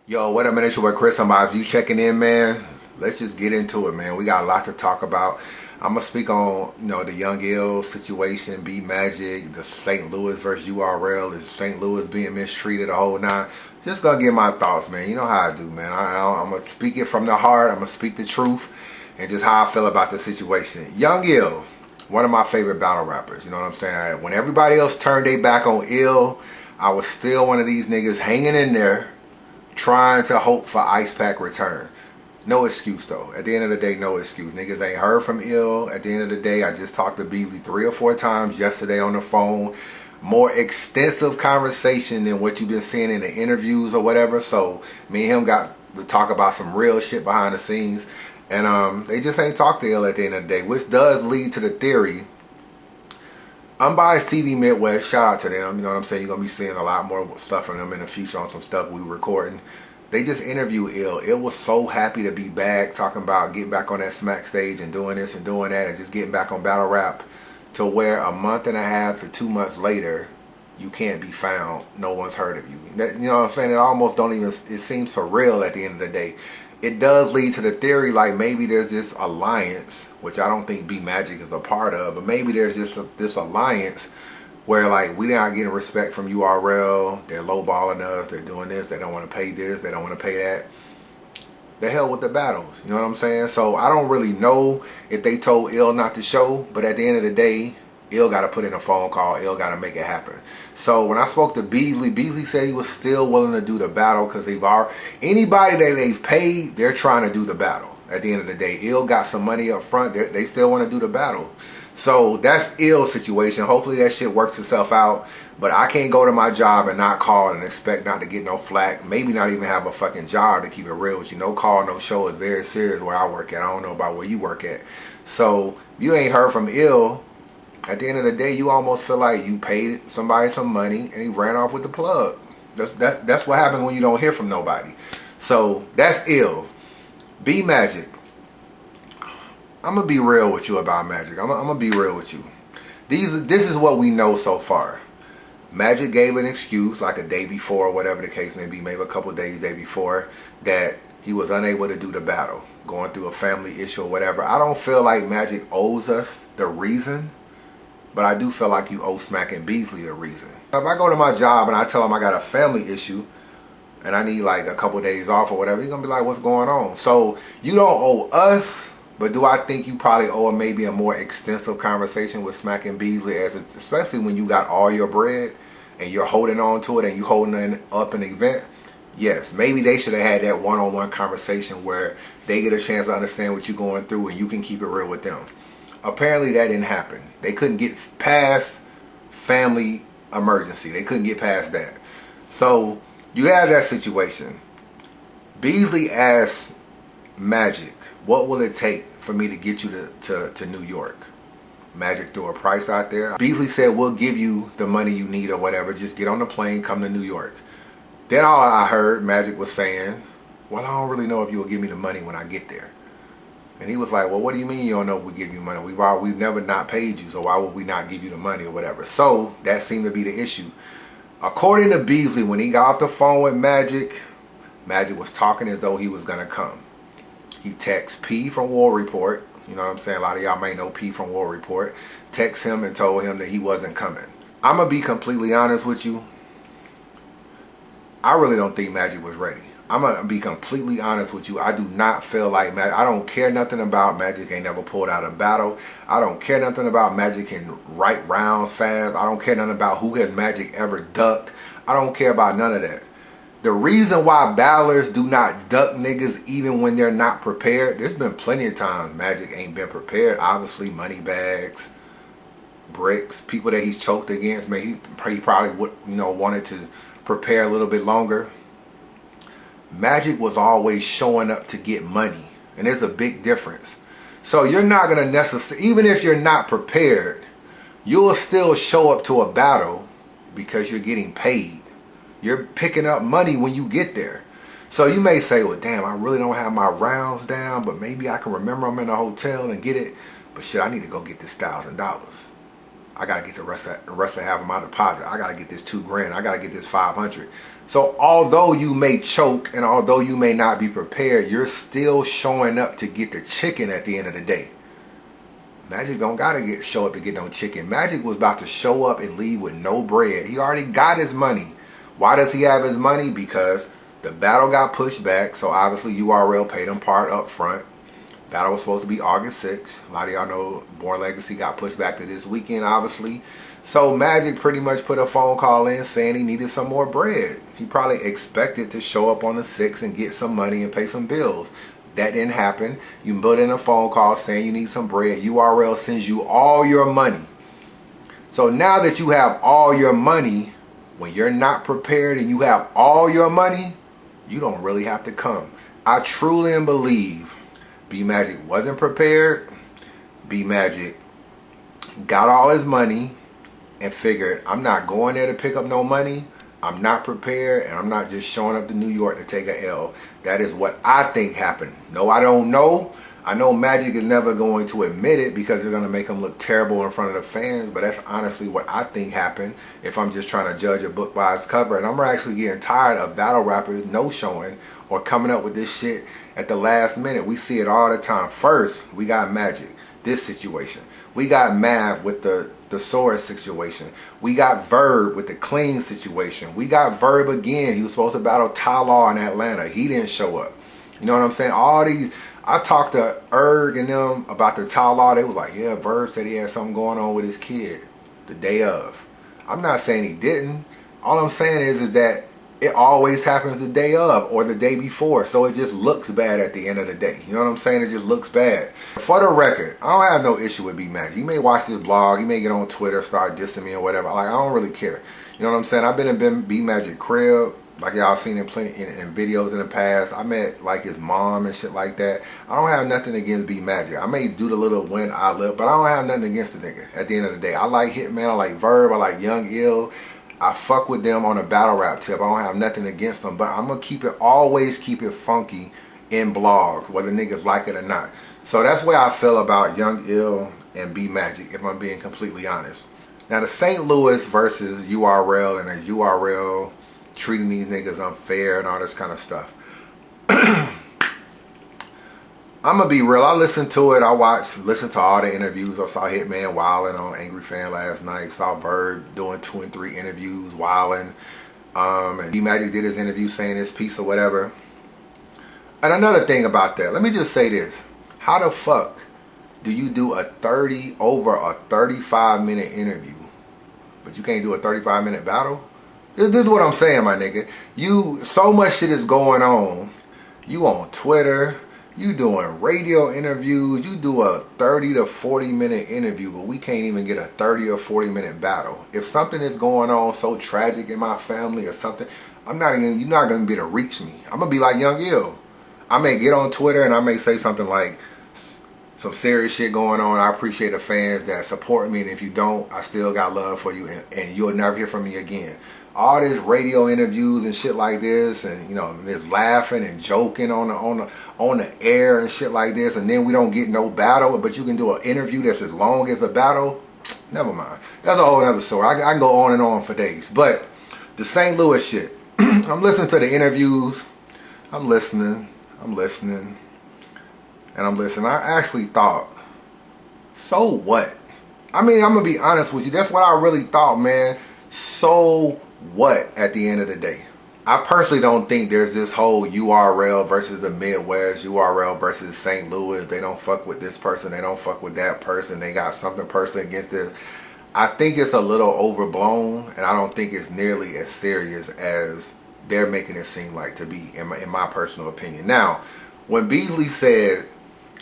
Yo, what up, man? It's your boy Chris. If you checking in, man, let's just get into it, man. We got a lot to talk about. I'm gonna speak on, the Young Ill situation, B Magic, the St. Louis versus URL. Is St. Louis being mistreated, the whole nine? Just gonna get my thoughts, man. You know how I do, man. I'm gonna speak it from the heart. I'm gonna speak the truth and just how I feel about the situation. Young Ill, one of my favorite battle rappers. You know what I'm saying? When everybody else turned their back on Ill, I was still one of these niggas hanging in there, trying to hope for Ice Pack return. No excuse though. At the end of the day, no excuse. Niggas ain't heard from Ill. At the end of the day, I just talked to BL3 3 or 4 times yesterday on the phone. More extensive conversation than what you've been seeing in the interviews or whatever. So me and him got to talk about some real shit behind the scenes. And they just ain't talked to Ill at the end of the day, which does lead to the theory. Unbiased TV Midwest, shout out to them. You know what I'm saying? You're going to be seeing a lot more stuff from them in the future on some stuff we were recording. They just interviewed Ill. Ill was so happy to be back, talking about getting back on that smack stage and doing this and doing that and just getting back on battle rap, to where a month and a half to 2 months later, you can't be found. No one's heard of you. You know what I'm saying? It almost don't even, it seems surreal at the end of the day. It does lead to the theory like maybe there's this alliance, which I don't think B Magic is a part of, but maybe there's just this alliance where like we not getting respect from URL, they're lowballing us, they're doing this, they don't want to pay this, they don't want to pay that. The hell with the battles, you know what I'm saying? So I don't really know if they told Ill not to show, but at the end of the day, Ill got to put in a phone call, Ill got to make it happen. So when I spoke to Beasley said he was still willing to do the battle because anybody that they've paid, they're trying to do the battle. At the end of the day, Ill got some money up front, they still want to do the battle. So that's Ill's situation. Hopefully that shit works itself out. But I can't go to my job and not call and expect not to get no flack. Maybe not even have a fucking job, to keep it real with you. No call, no show is very serious where I work at. I don't know about where you work at. So you ain't heard from Ill. At the end of the day, you almost feel like you paid somebody some money and he ran off with the plug. That's what happens when you don't hear from nobody. So that's Ill. B Magic. I'm going to be real with you about Magic. I'm going to be real with you. This is what we know so far. Magic gave an excuse like a day before, whatever the case may be, maybe a couple of days, day before, that he was unable to do the battle, going through a family issue or whatever. I don't feel like Magic owes us the reason, but I do feel like you owe Smack and Beasley a reason. If I go to my job and I tell him I got a family issue and I need like a couple of days off or whatever, he's going to be like, what's going on? So you don't owe us. But do I think you probably owe maybe a more extensive conversation with Smack and Beasley, especially when you got all your bread and you're holding on to it and you holding up an event? Yes, maybe they should have had that one-on-one conversation where they get a chance to understand what you're going through and you can keep it real with them. Apparently that didn't happen. They couldn't get past family emergency. They couldn't get past that. So you have that situation. Beasley asked Magic, what will it take for me to get you to New York? Magic threw a price out there. Beasley said, we'll give you the money you need or whatever. Just get on the plane, come to New York. Then all I heard Magic was saying, well, I don't really know if you'll give me the money when I get there. And he was like, well, what do you mean you don't know if we give you money? We've never not paid you, so why would we not give you the money or whatever? So that seemed to be the issue. According to Beasley, when he got off the phone with Magic, Magic was talking as though he was going to come. He texts P from War Report. You know what I'm saying? A lot of y'all may know P from War Report. Text him and told him that he wasn't coming. I'm going to be completely honest with you. I really don't think Magic was ready. I'm going to be completely honest with you. I do not feel like Magic. I don't care nothing about Magic ain't never pulled out a battle. I don't care nothing about Magic can write rounds fast. I don't care nothing about who has Magic ever ducked. I don't care about none of that. The reason why battlers do not duck niggas even when they're not prepared, there's been plenty of times Magic ain't been prepared. Obviously, money bags, bricks, people that he's choked against. Maybe he probably would, wanted to prepare a little bit longer. Magic was always showing up to get money, and there's a big difference. So you're not gonna necessarily, even if you're not prepared, you'll still show up to a battle because you're getting paid. You're picking up money when you get there. So you may say, well, damn, I really don't have my rounds down, but maybe I can remember I'm in a hotel and get it. But shit, I need to go get this $1,000. I gotta get the rest of half of my deposit. I gotta get this $2,000. I gotta get this 500. So although you may choke and although you may not be prepared, you're still showing up to get the chicken at the end of the day. Magic don't gotta show up to get no chicken. Magic was about to show up and leave with no bread. He already got his money. Why does he have his money? Because the battle got pushed back. So obviously URL paid him part up front. Battle was supposed to be August 6th. A lot of y'all know Born Legacy got pushed back to this weekend, obviously. So Magic pretty much put a phone call in saying he needed some more bread. He probably expected to show up on the 6th and get some money and pay some bills. That didn't happen. You put in a phone call saying you need some bread. URL sends you all your money. So now that you have all your money, when you're not prepared and you have all your money, you don't really have to come. I truly believe B Magic wasn't prepared. B Magic got all his money and figured, I'm not going there to pick up no money. I'm not prepared, and I'm not just showing up to New York to take a L. That is what I think happened. No, I don't know. I know Magic is never going to admit it because it's going to make him look terrible in front of the fans, but that's honestly what I think happened if I'm just trying to judge a book by its cover. And I'm actually getting tired of battle rappers no-showing or coming up with this shit at the last minute. We see it all the time. First, we got Magic, this situation. We got Mav with the Soros situation. We got Verb with the Clean situation. We got Verb again. He was supposed to battle Ty Law in Atlanta. He didn't show up. You know what I'm saying? All these, I talked to Erg and them about the Ty Law. They was like, yeah, Verb said he had something going on with his kid the day of. I'm not saying he didn't. All I'm saying is that it always happens the day of or the day before, so it just looks bad at the end of the day. You know what I'm saying? It just looks bad. For the record, I don't have no issue with B Magic. You may watch this blog, you may get on Twitter, start dissing me or whatever. Like, I don't really care. You know what I'm saying? I've been in B Magic crib, like y'all seen in plenty in videos in the past. I met like his mom and shit like that. I don't have nothing against B Magic. I may do the little when I live, but I don't have nothing against the nigga at the end of the day. I like Hitman, I like Verb, I like Young Ill. I fuck with them on a battle rap tip. I don't have nothing against them, but I'm gonna always keep it funky in blogs, whether niggas like it or not. So that's where I feel about Young Ill and B Magic, if I'm being completely honest. Now the St. Louis versus URL, and as URL treating these niggas unfair and all this kind of stuff. I'm gonna be real. I listened to it. I listened to all the interviews. I saw Hitman wilding on Angry Fan last night. Saw Verb doing 2 and 3 interviews wilding. And B Magic did his interview saying his piece or whatever. And another thing about that, let me just say this. How the fuck do you do a over a 35-minute interview, but you can't do a 35-minute battle? This is what I'm saying, my nigga. So much shit is going on. You on Twitter. You doing radio interviews, you do a 30 to 40 minute interview, but we can't even get a 30 or 40 minute battle. If something is going on so tragic in my family or something, you're not gonna be able to reach me. I'm gonna be like Young Ill. I may get on Twitter and I may say something like, some serious shit going on. I appreciate the fans that support me, and if you don't, I still got love for you, and you'll never hear from me again. All this radio interviews and shit like this, and you know, this laughing and joking on the air and shit like this, and then we don't get no battle, but you can do an interview that's as long as a battle. Never mind. That's a whole other story. I can go on and on for days. But the St. Louis shit, I'm listening to the interviews. I'm listening. I actually thought, so what? I mean, I'm gonna be honest with you. That's what I really thought, man. So what at the end of the day? I personally don't think there's this whole URL versus the Midwest, URL versus St. Louis. They don't fuck with this person. They don't fuck with that person. They got something personally against this. I think it's a little overblown, and I don't think it's nearly as serious as they're making it seem like to be, in my personal opinion. Now, when Beasley said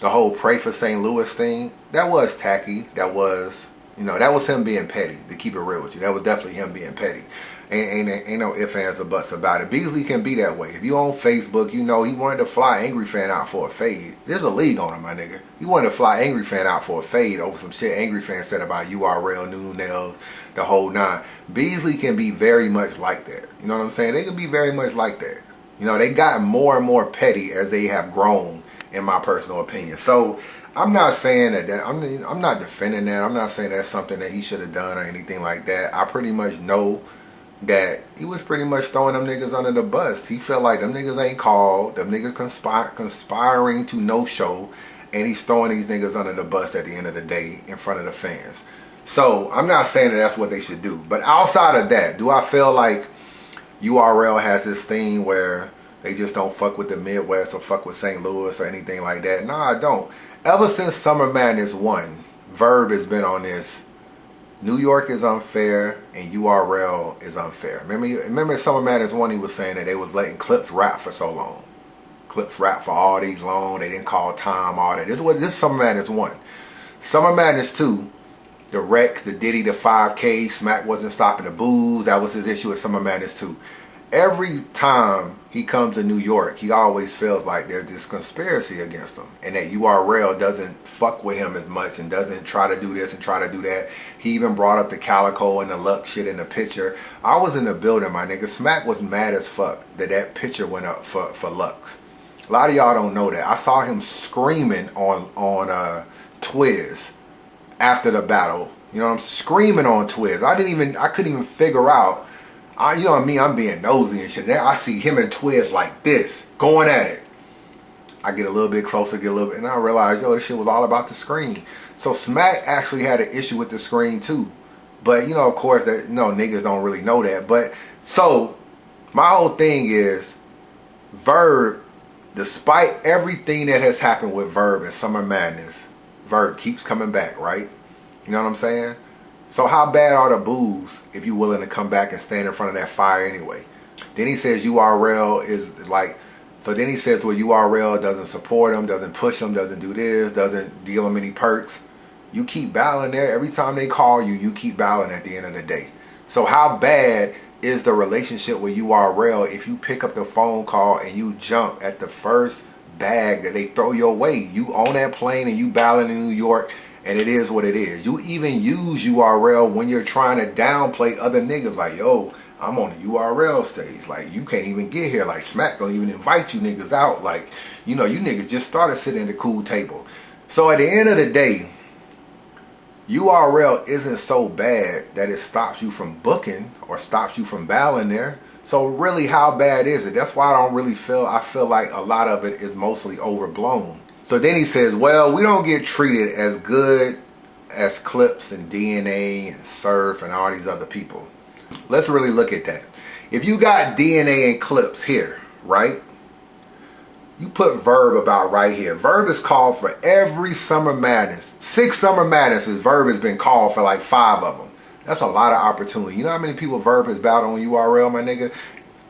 the whole pray for St. Louis thing, that was tacky. That was, you know, that was him being petty, to keep it real with you. That was definitely him being petty. Ain't no ifs, ands, or buts about it. Beasley can be that way. If you on Facebook, you know he wanted to fly Angry Fan out for a fade. There's a league on him, my nigga. He wanted to fly Angry Fan out for a fade over some shit Angry Fan said about URL, New Nails, the whole nine. Beasley can be very much like that. You know what I'm saying? They can be very much like that. You know, they got more and more petty as they have grown, in my personal opinion. So I'm not saying that, I'm not defending that. I'm not saying that's something that he should have done or anything like that. I pretty much know that he was pretty much throwing them niggas under the bus. He felt like them niggas ain't called, them niggas conspiring to no show, and he's throwing these niggas under the bus at the end of the day in front of the fans. So I'm not saying that that's what they should do. But outside of that, do I feel like URL has this thing where they just don't fuck with the Midwest or fuck with St. Louis or anything like that? No, I don't. Ever since Summer Madness 1, Verb has been on this. New York is unfair and URL is unfair. Remember Summer Madness 1, he was saying that they was letting Clips rap for so long. Clips rap for all these long, they didn't call time, all that. This is Summer Madness 1. Summer Madness 2, the Rex, the Diddy, the 5K, Smack wasn't stopping the booze. That was his issue with Summer Madness 2. Every time he comes to New York, he always feels like there's this conspiracy against him, and that URL doesn't fuck with him as much and doesn't try to do this and try to do that. He even brought up the Calico and the Luck shit in the picture. I was in the building, my nigga. Smack was mad as fuck that picture went up for Lux. A lot of y'all don't know that. I saw him screaming on Twiz after the battle. You know, I'm screaming on Twiz. I couldn't even figure out. You know what I mean? I'm being nosy and shit. Now I see him and Twiz like this, going at it. I get a little bit closer, and I realize, yo, this shit was all about the screen. So Smack actually had an issue with the screen too. But, you know, of course, that niggas don't really know that. But, so, my whole thing is, Verb, despite everything that has happened with Verb and Summer Madness, Verb keeps coming back, right? You know what I'm saying? So how bad are the boos if you're willing to come back and stand in front of that fire anyway? Then he says URL is like, so then he says, well, URL doesn't support him, doesn't push him, doesn't do this, doesn't give him any perks. You keep battling there. Every time they call you, you keep battling at the end of the day. So how bad is the relationship with URL if you pick up the phone call and you jump at the first bag that they throw your way? You on that plane and you battling in New York, and it is what it is. You even use URL when you're trying to downplay other niggas. Like, yo, I'm on the URL stage. Like, you can't even get here. Like, Smack don't even invite you niggas out. Like, you know, you niggas just started sitting at the cool table. So at the end of the day, URL isn't so bad that it stops you from booking or stops you from battling there. So really, how bad is it? That's why I feel like a lot of it is mostly overblown. So then he says, well, we don't get treated as good as Clips and DNA and Surf and all these other people. Let's really look at that. If you got DNA and Clips here, right? You put Verb about right here. Verb is called for every Summer Madness. 6 Summer Madnesses, Verb has been called for like 5 of them. That's a lot of opportunity. You know how many people Verb has battled on URL, my nigga?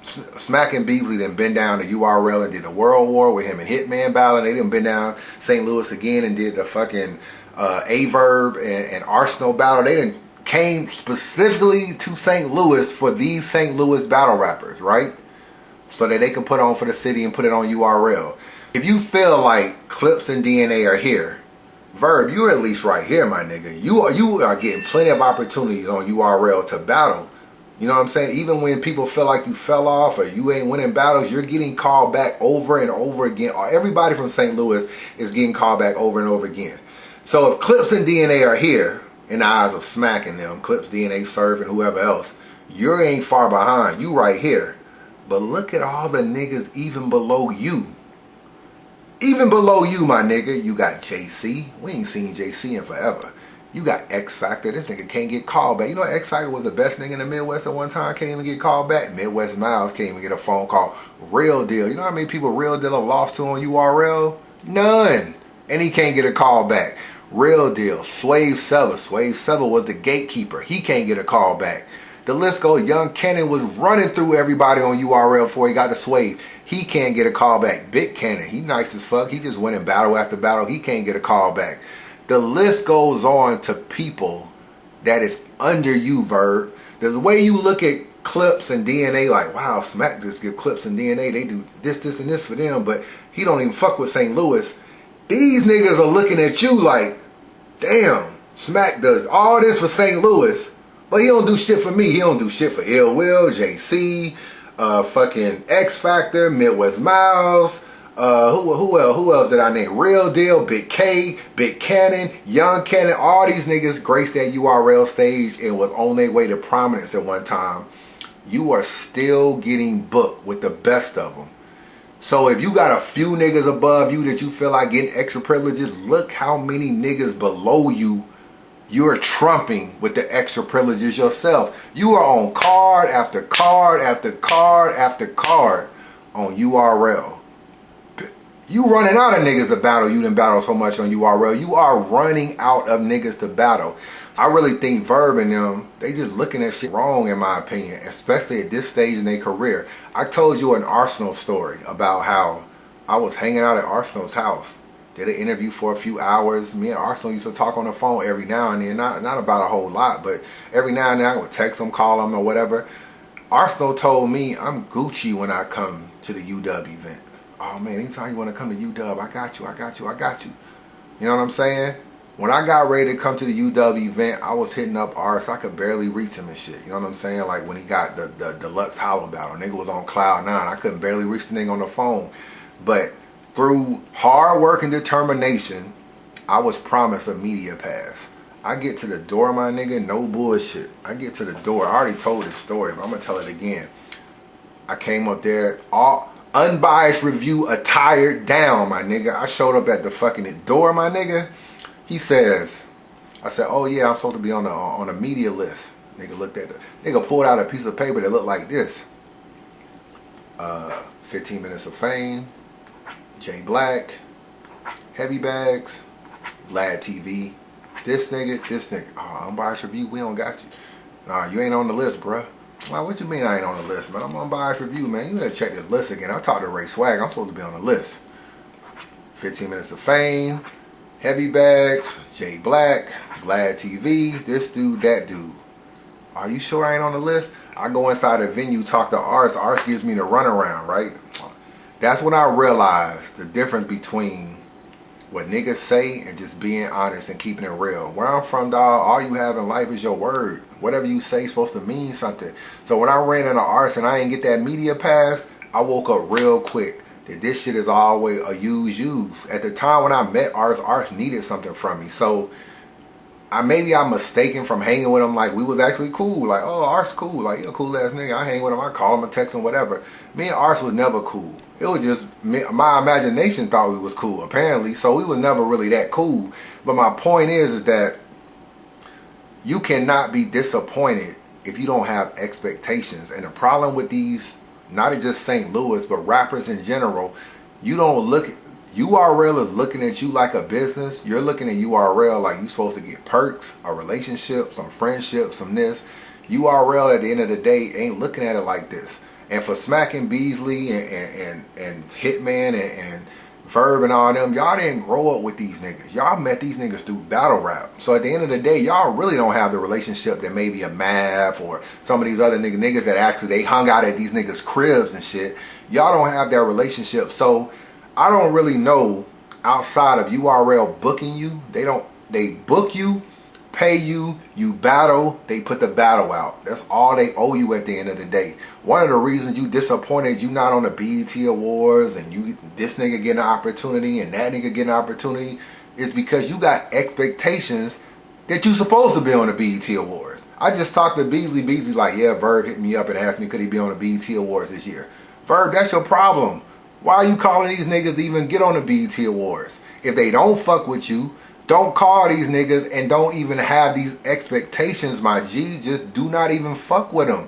Smack and Beasley done been down to URL and did the World War with him and Hitman battling. They done been down St. Louis again and did the fucking A-Verb and Arsenal battle. They done came specifically to St. Louis for these St. Louis battle rappers, right? So that they can put on for the city and put it on URL. If you feel like Clips and DNA are here, Verb, you're at least right here, my nigga. You are getting plenty of opportunities on URL to battle. You know what I'm saying? Even when people feel like you fell off or you ain't winning battles, you're getting called back over and over again. Everybody from St. Louis is getting called back over and over again. So if Clips and DNA are here, in the eyes of Smack and them, Clips, DNA, Surf, and whoever else, you ain't far behind. You right here. But look at all the niggas even below you. Even below you, my nigga, you got JC. We ain't seen JC in forever. You got X Factor. This nigga can't get called back. You know X Factor was the best nigga in the Midwest at one time. Can't even get called back. Midwest Miles can't even get a phone call. Real Deal. You know how many people Real Deal have lost to on URL? None. And he can't get a call back. Real Deal. Swave Sever. Swave Sever was the gatekeeper. He can't get a call back. The list goes. Young Cannon was running through everybody on URL before he got to Swave. He can't get a call back. Big Cannon. He nice as fuck. He just went in battle after battle. He can't get a call back. The list goes on to people that is under you, Verb. The way you look at Clips and DNA, like, wow, Smack just give Clips and DNA. They do this, and this for them, but he don't even fuck with St. Louis. These niggas are looking at you like, damn, Smack does all this for St. Louis, but he don't do shit for me. He don't do shit for Ill Will, JC, fucking X Factor, Midwest Miles, Who else did I name? Real Deal, Big K, Big Cannon, Young Cannon. All these niggas graced that URL stage and was on their way to prominence at one time. You are still getting booked with the best of them. So if you got a few niggas above you that you feel like getting extra privileges, look how many niggas below you you're trumping with the extra privileges yourself. You are on card after card after card after card on URL. You running out of niggas to battle. You didn't battle so much on URL. You are running out of niggas to battle. I really think Verb and them, they just looking at shit wrong in my opinion, especially at this stage in their career. I told you an Arsenal story about how I was hanging out at Arsenal's house. Did an interview for a few hours. Me and Arsenal used to talk on the phone every now and then. Not about a whole lot, but every now and then I would text them, call them or whatever. Arsenal told me I'm Gucci when I come to the UW event. Oh man, anytime you want to come to UW, I got you. You know what I'm saying? When I got ready to come to the UW event, I was hitting up Ars. I could barely reach him and shit. You know what I'm saying? Like when he got the deluxe hollow battle, nigga was on cloud 9. I couldn't barely reach the nigga on the phone. But through hard work and determination, I was promised a media pass. I get to the door, my nigga, no bullshit. I get to the door. I already told this story, but I'm gonna tell it again. I came up there, all unbiased review attired down, my nigga. I showed up at the fucking door, my nigga. He says, I said, oh yeah, I'm supposed to be on a media list. Nigga looked at the, nigga pulled out a piece of paper that looked like this. 15 minutes of fame, J Black, Heavy Bags, Vlad TV, this nigga. Oh, Unbiased Review, we don't got you. Nah, you ain't on the list, bruh. Nah, what you mean I ain't on the list, man? I'm on Unbiased Review, man. You better check this list again. I talked to Ray Swag. I'm supposed to be on the list. 15 minutes of fame, Heavy Bags, J Black, Vlad TV, this dude, that dude. Are you sure I ain't on the list? I go inside the venue, talk to Ars. Ars gives me the runaround, right? That's when I realized the difference between what niggas say and just being honest and keeping it real. Where I'm from, dog, all you have in life is your word. Whatever you say is supposed to mean something. So when I ran into Ars and I ain't get that media pass, I woke up real quick that this shit is always a use. At the time when I met Ars needed something from me. So maybe I'm mistaken from hanging with him, like we was actually cool. Like, oh, Ars cool. Like, you're a cool ass nigga. I hang with him. I call him, I text him, whatever. Me and Ars was never cool. It was just, my imagination thought we was cool, apparently. So we was never really that cool. But my point is that you cannot be disappointed if you don't have expectations. And the problem with these, not just St. Louis, but rappers in general, you don't look at, URL is looking at you like a business. You're looking at URL like you're supposed to get perks, a relationship, some friendship, some this. URL at the end of the day ain't looking at it like this. And for smacking Beasley and Hitman and Verb and all them, y'all didn't grow up with these niggas. Y'all met these niggas through battle rap. So at the end of the day, y'all really don't have the relationship that maybe a Mav or some of these other niggas that actually they hung out at these niggas' cribs and shit. Y'all don't have that relationship. So I don't really know outside of URL booking you. They book you, pay you, you battle, they put the battle out. That's all they owe you at the end of the day. One of the reasons you disappointed you not on the BET Awards and you this nigga getting an opportunity and that nigga getting an opportunity is because you got expectations that you supposed to be on the BET Awards. I just talked to Beasley. Beasley like, yeah, Verb hit me up and asked me could he be on the BET Awards this year. Verb, that's your problem. Why are you calling these niggas to even get on the BET Awards? If they don't fuck with you, don't call these niggas and don't even have these expectations, my G. Just do not even fuck with them.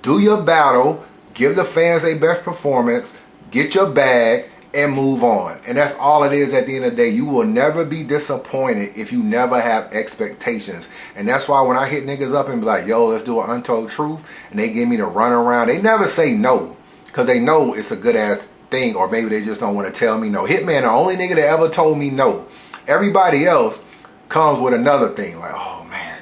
Do your battle, give the fans their best performance, get your bag, and move on. And that's all it is at the end of the day. You will never be disappointed if you never have expectations. And that's why when I hit niggas up and be like, yo, let's do an Untold Truth, and they give me the runaround, they never say no. Because they know it's a good ass thing, or maybe they just don't want to tell me no. Hitman, the only nigga that ever told me no. Everybody else comes with another thing, like, oh man,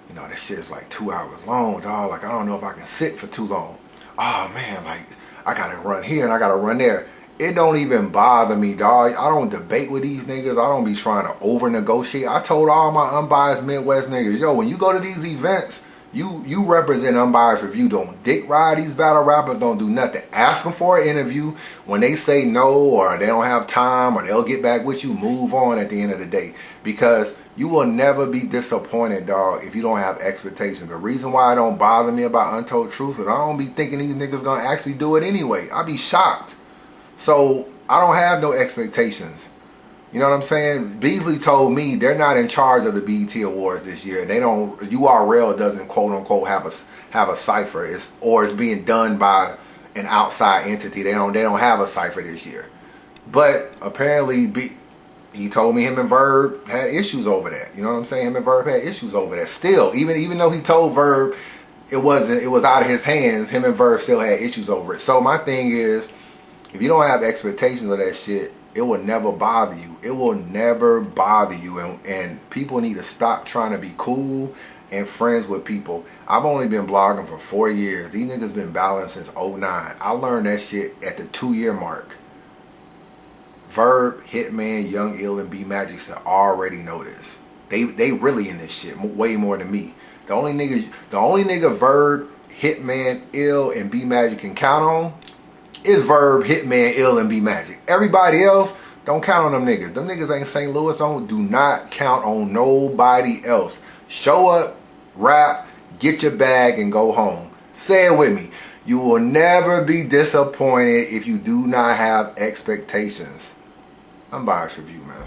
you know, this shit is like 2 hours long, dog. Like, I don't know if I can sit for too long. Oh man, like, I gotta run here and I gotta run there. It don't even bother me, dog. I don't debate with these niggas. I don't be trying to over negotiate. I told all my unbiased Midwest niggas, yo, when you go to these events, You represent Unbiased Review. Don't dick ride these battle rappers. Don't do nothing. Ask them for an interview. When they say no or they don't have time or they'll get back with you, move on at the end of the day. Because you will never be disappointed, dog, if you don't have expectations. The reason why it don't bother me about Untold Truth is I don't be thinking these niggas gonna actually do it anyway. I be shocked. So I don't have no expectations. You know what I'm saying? Beasley told me they're not in charge of the BET Awards this year. They don't. URL doesn't quote unquote have a cipher. It's being done by an outside entity. They don't have a cipher this year. But apparently, he told me him and Verb had issues over that. You know what I'm saying? Him and Verb had issues over that. Still, even though he told Verb it was out of his hands, him and Verb still had issues over it. So my thing is, if you don't have expectations of that shit, it will never bother you. It will never bother you. And people need to stop trying to be cool and friends with people. I've only been blogging for 4 years. These niggas been battling since 09. I learned that shit at the 2-year mark. Verb, Hitman, Young Ill, and B Magic should already know this. They really in this shit way more than me. The only nigga Verb, Hitman, Ill, and B Magic can count on is Verb, Hitman, Ill, and B Magic. Everybody else, don't count on them niggas. Them niggas ain't St. Louis. Do not count on nobody else. Show up, rap, get your bag, and go home. Say it with me. You will never be disappointed if you do not have expectations. Unbiased Review, man.